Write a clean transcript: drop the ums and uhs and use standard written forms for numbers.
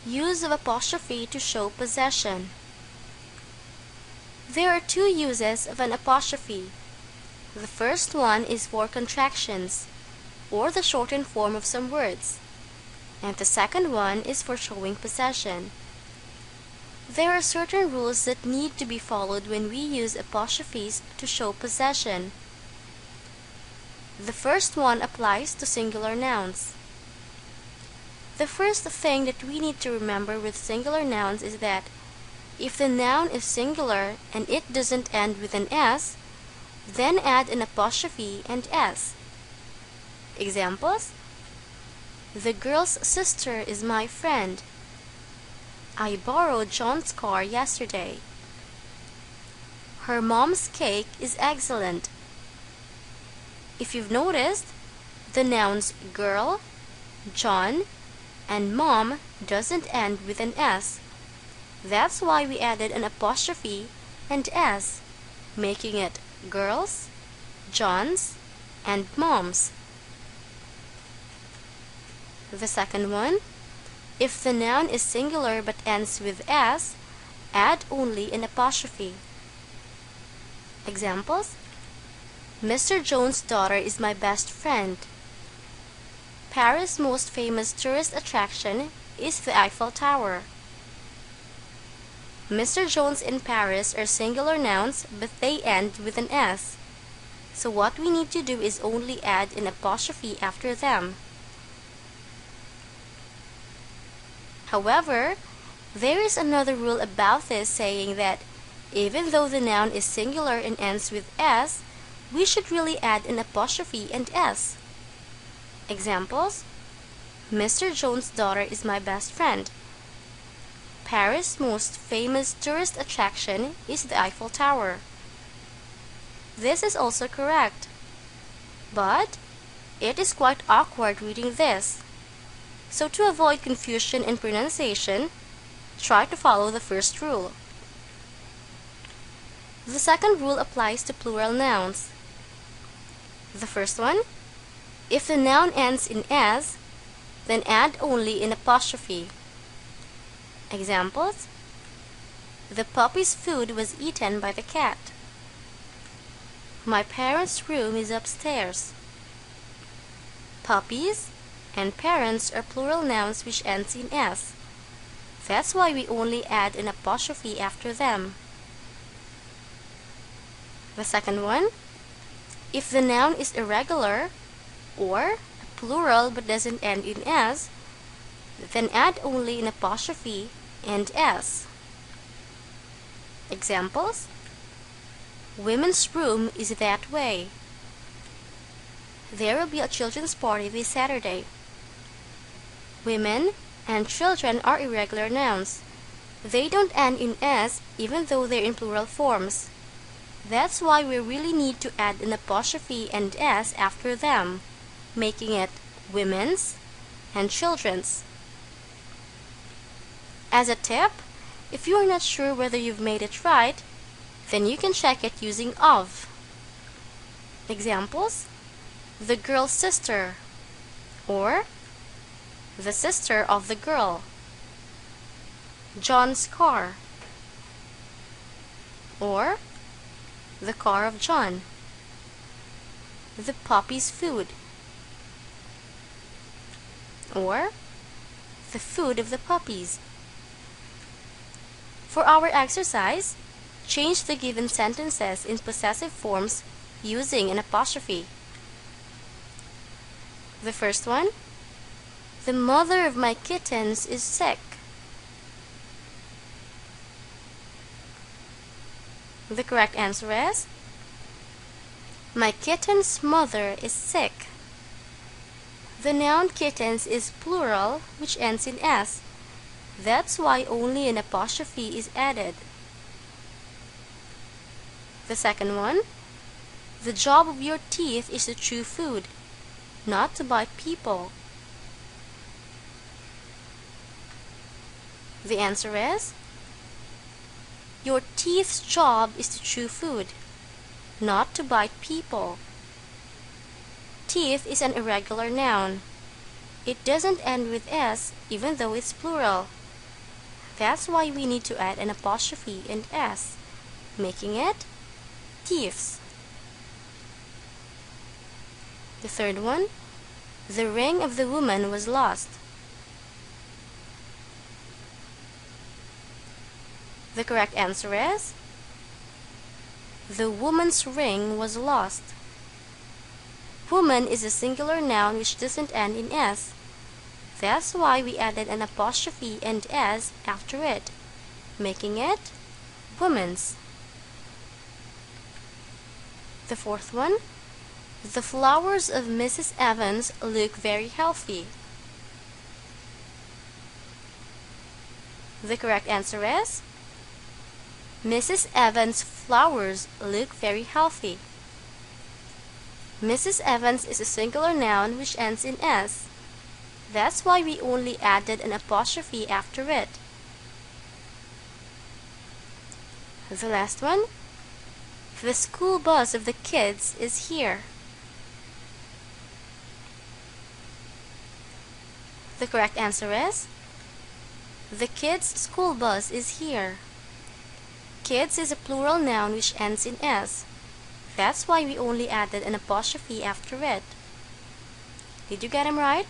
Use of apostrophe to show possession. There are two uses of an apostrophe. The first one is for contractions, or the shortened form of some words, and the second one is for showing possession. There are certain rules that need to be followed when we use apostrophes to show possession. The first one applies to singular nouns. The first thing that we need to remember with singular nouns is that if the noun is singular and it doesn't end with an S, then add an apostrophe and S. Examples: the girl's sister is my friend. I borrowed John's car yesterday. Her mom's cake is excellent. If you've noticed, the nouns girl, John, and mom doesn't end with an S. That's why we added an apostrophe and S, making it girls, Johns, and moms. The second one, if the noun is singular but ends with S, add only an apostrophe. Examples: Mr. Jones' daughter is my best friend. Paris' most famous tourist attraction is the Eiffel Tower. Mr. Jones and Paris are singular nouns, but they end with an S. So what we need to do is only add an apostrophe after them. However, there is another rule about this, saying that even though the noun is singular and ends with S, we should really add an apostrophe and S. Examples: Mr. Jones' daughter is my best friend. Paris' most famous tourist attraction is the Eiffel Tower. This is also correct, but it is quite awkward reading this. So to avoid confusion in pronunciation, try to follow the first rule. The second rule applies to plural nouns. The first one, if the noun ends in S, then add only an apostrophe. Examples: the puppy's food was eaten by the cat. My parents' room is upstairs. Puppies and parents are plural nouns which ends in S. That's why we only add an apostrophe after them. The second one, if the noun is irregular or plural but doesn't end in S, then add only an apostrophe and S. Examples: women's room is that way. There will be a children's party this Saturday. Women and children are irregular nouns. They don't end in S even though they're in plural forms. That's why we really need to add an apostrophe and S after them, making it women's and children's. As a tip, if you are not sure whether you've made it right, then you can check it using of. Examples: the girl's sister, or the sister of the girl. John's car, or the car of John. The puppy's food, or the food of the puppies. For our exercise, change the given sentences in possessive forms using an apostrophe. The first one, the mother of my kittens is sick. The correct answer is, my kitten's mother is sick. The noun kittens is plural, which ends in S. That's why only an apostrophe is added. The second one, the job of your teeth is to chew food, not to bite people. The answer is, your teeth's job is to chew food, not to bite people. Teeth is an irregular noun. It doesn't end with S even though it's plural. That's why we need to add an apostrophe and S, making it thieves. The third one, the ring of the woman was lost. The correct answer is the woman's ring was lost. Woman is a singular noun which doesn't end in S. That's why we added an apostrophe and S after it, making it woman's. The fourth one, the flowers of Mrs. Evans look very healthy. The correct answer is Mrs. Evans' flowers look very healthy. Mrs. Evans is a singular noun which ends in S. That's why we only added an apostrophe after it. The last one, the school bus of the kids is here. The correct answer is the kids' school bus is here. Kids is a plural noun which ends in S. That's why we only added an apostrophe after it. Did you get them right?